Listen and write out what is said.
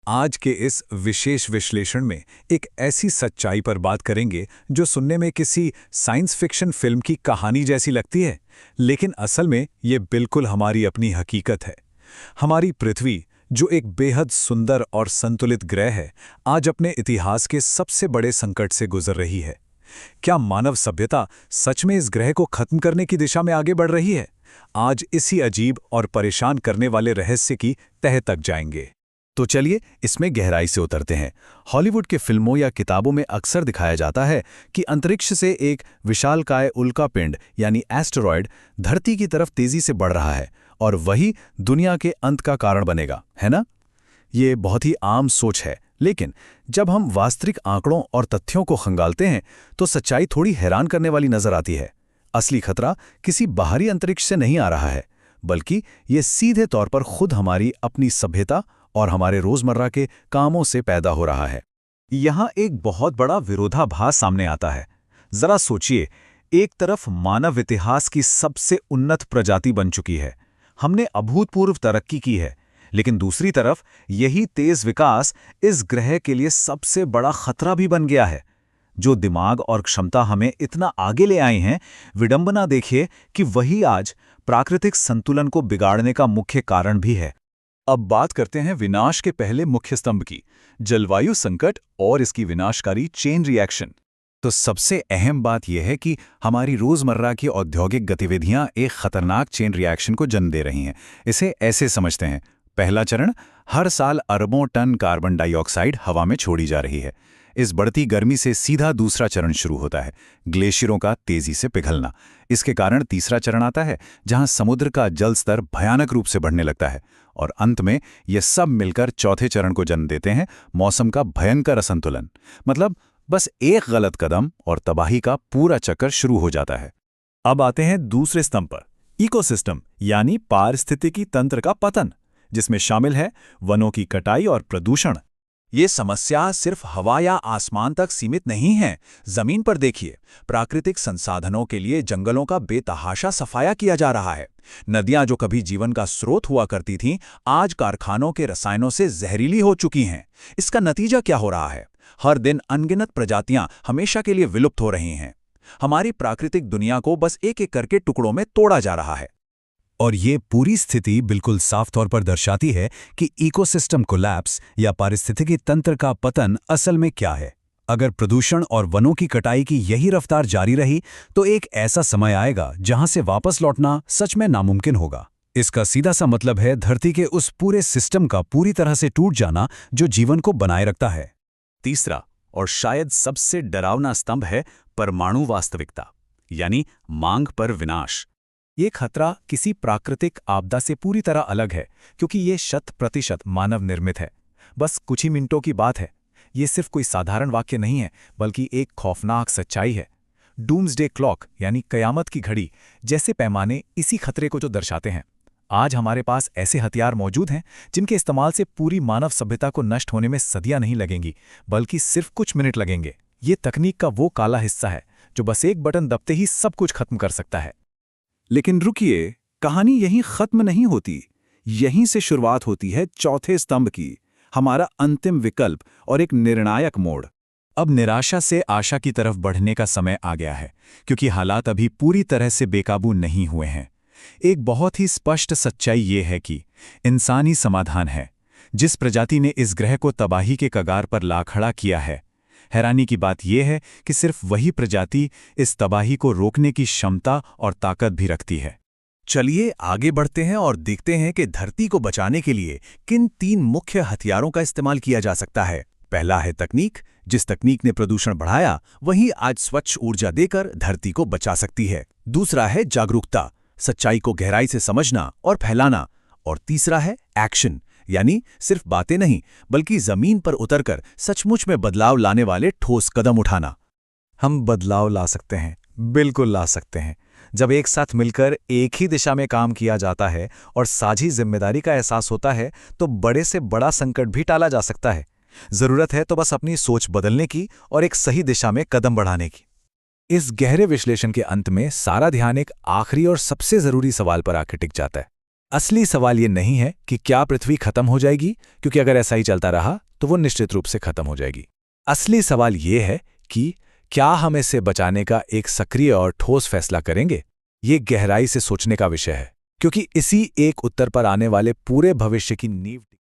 आज के इस विशेष विश्लेषण में एक ऐसी सच्चाई पर बात करेंगे जो सुनने में किसी साइंस फिक्शन फिल्म की कहानी जैसी लगती है, लेकिन असल में ये बिल्कुल हमारी अपनी हकीकत है। हमारी पृथ्वी, जो एक बेहद सुंदर और संतुलित ग्रह है, आज अपने इतिहास के सबसे बड़े संकट से गुजर रही है। क्या मानव सभ्यता सच में इस ग्रह को खत्म करने की दिशा में आगे बढ़ रही है? आज इसी अजीब और परेशान करने वाले रहस्य की तह तक जाएंगे। तो चलिए इसमें गहराई से उतरते हैं। हॉलीवुड के फिल्मों या किताबों में अक्सर दिखाया जाता है कि अंतरिक्ष से एक विशालकाय उल्कापिंड यानी एस्टेरॉयड धरती की तरफ तेजी से बढ़ रहा है और वही दुनिया के अंत का कारण बनेगा, है ना? ये बहुत ही आम सोच है, लेकिन जब हम वास्तविक आंकड़ों और तथ्यों को खंगालते हैं तो सच्चाई थोड़ी हैरान करने वाली नजर आती है। असली खतरा किसी बाहरी अंतरिक्ष से नहीं आ रहा है, बल्कि ये सीधे तौर पर खुद हमारी अपनी सभ्यता और हमारे रोजमर्रा के कामों से पैदा हो रहा है। यहाँ एक बहुत बड़ा विरोधाभास सामने आता है। जरा सोचिए, एक तरफ मानव इतिहास की सबसे उन्नत प्रजाति बन चुकी है, हमने अभूतपूर्व तरक्की की है, लेकिन दूसरी तरफ यही तेज विकास इस ग्रह के लिए सबसे बड़ा खतरा भी बन गया है। जो दिमाग और क्षमता हमें इतना आगे ले आए हैं, विडंबना देखिए कि वही आज प्राकृतिक संतुलन को बिगाड़ने का मुख्य कारण भी है। अब बात करते हैं विनाश के पहले मुख्य स्तंभ की, जलवायु संकट और इसकी विनाशकारी चेन रिएक्शन। तो सबसे अहम बात यह है कि हमारी रोजमर्रा की औद्योगिक गतिविधियां एक खतरनाक चेन रिएक्शन को जन्म दे रही हैं। इसे ऐसे समझते हैं, पहला चरण, हर साल अरबों टन कार्बन डाइऑक्साइड हवा में छोड़ी जा रही है। इस बढ़ती गर्मी से सीधा दूसरा चरण शुरू होता है, ग्लेशियरों का तेजी से पिघलना। इसके कारण तीसरा चरण आता है, जहां समुद्र का जल स्तर भयानक रूप से बढ़ने लगता है, और अंत में ये सब मिलकर चौथे चरण को जन्म देते हैं, मौसम का भयंकर असंतुलन। मतलब बस एक गलत कदम और तबाही का पूरा चक्कर शुरू हो जाता है। अब आते हैं दूसरे स्तंभ पर, इकोसिस्टम यानी पारिस्थितिकी तंत्र का पतन, जिसमें शामिल है वनों की कटाई और प्रदूषण। ये समस्या सिर्फ हवा या आसमान तक सीमित नहीं है। जमीन पर देखिए, प्राकृतिक संसाधनों के लिए जंगलों का बेतहाशा सफाया किया जा रहा है। नदियां जो कभी जीवन का स्रोत हुआ करती थीं, आज कारखानों के रसायनों से जहरीली हो चुकी हैं। इसका नतीजा क्या हो रहा है? हर दिन अनगिनत प्रजातियां हमेशा के लिए विलुप्त हो रही हैं। हमारी प्राकृतिक दुनिया को बस एक एक करके टुकड़ों में तोड़ा जा रहा है। और ये पूरी स्थिति बिल्कुल साफ तौर पर दर्शाती है कि इकोसिस्टम कोलैप्स या पारिस्थितिकी तंत्र का पतन असल में क्या है। अगर प्रदूषण और वनों की कटाई की यही रफ्तार जारी रही तो एक ऐसा समय आएगा जहां से वापस लौटना सच में नामुमकिन होगा। इसका सीधा सा मतलब है धरती के उस पूरे सिस्टम का पूरी तरह से टूट जाना जो जीवन को बनाए रखता है। तीसरा और शायद सबसे डरावना स्तंभ है परमाणु वास्तविकता, यानी मांग पर विनाश। ये खतरा किसी प्राकृतिक आपदा से पूरी तरह अलग है, क्योंकि ये 100% मानव निर्मित है। बस कुछ ही मिनटों की बात है। ये सिर्फ कोई साधारण वाक्य नहीं है, बल्कि एक खौफनाक सच्चाई है। डूम्सडे क्लॉक यानी कयामत की घड़ी जैसे पैमाने इसी खतरे को जो दर्शाते हैं। आज हमारे पास ऐसे हथियार मौजूद हैं जिनके इस्तेमाल से पूरी मानव सभ्यता को नष्ट होने में सदियां नहीं लगेंगी, बल्कि सिर्फ कुछ मिनट लगेंगे। ये तकनीक का वो काला हिस्सा है जो बस एक बटन दबते ही सब कुछ खत्म कर सकता है। लेकिन रुकिए, कहानी यहीं खत्म नहीं होती। यहीं से शुरुआत होती है चौथे स्तंभ की, हमारा अंतिम विकल्प और एक निर्णायक मोड़। अब निराशा से आशा की तरफ बढ़ने का समय आ गया है, क्योंकि हालात अभी पूरी तरह से बेकाबू नहीं हुए हैं। एक बहुत ही स्पष्ट सच्चाई ये है कि इंसान ही समाधान है। जिस प्रजाति ने इस ग्रह को तबाही के कगार पर ला खड़ा किया है, हैरानी की बात यह है कि सिर्फ वही प्रजाति इस तबाही को रोकने की क्षमता और ताकत भी रखती है। चलिए आगे बढ़ते हैं और देखते हैं कि धरती को बचाने के लिए किन 3 मुख्य हथियारों का इस्तेमाल किया जा सकता है। पहला है तकनीक। जिस तकनीक ने प्रदूषण बढ़ाया, वही आज स्वच्छ ऊर्जा देकर धरती को बचा सकती है। दूसरा है जागरूकता, सच्चाई को गहराई से समझना और फैलाना। और तीसरा है एक्शन, यानी सिर्फ बातें नहीं, बल्कि जमीन पर उतरकर सचमुच में बदलाव लाने वाले ठोस कदम उठाना। हम बदलाव ला सकते हैं, बिल्कुल ला सकते हैं। जब एक साथ मिलकर एक ही दिशा में काम किया जाता है और साझी जिम्मेदारी का एहसास होता है, तो बड़े से बड़ा संकट भी टाला जा सकता है। जरूरत है तो बस अपनी सोच बदलने की और एक सही दिशा में कदम बढ़ाने की। इस गहरे विश्लेषण के अंत में सारा ध्यान एक आखिरी और सबसे जरूरी सवाल पर आकर टिक जाता है। असली सवाल ये नहीं है कि क्या पृथ्वी खत्म हो जाएगी, क्योंकि अगर ऐसा ही चलता रहा तो वो निश्चित रूप से खत्म हो जाएगी। असली सवाल ये है कि क्या हम इसे बचाने का एक सक्रिय और ठोस फैसला करेंगे। ये गहराई से सोचने का विषय है, क्योंकि इसी एक उत्तर पर आने वाले पूरे भविष्य की नींव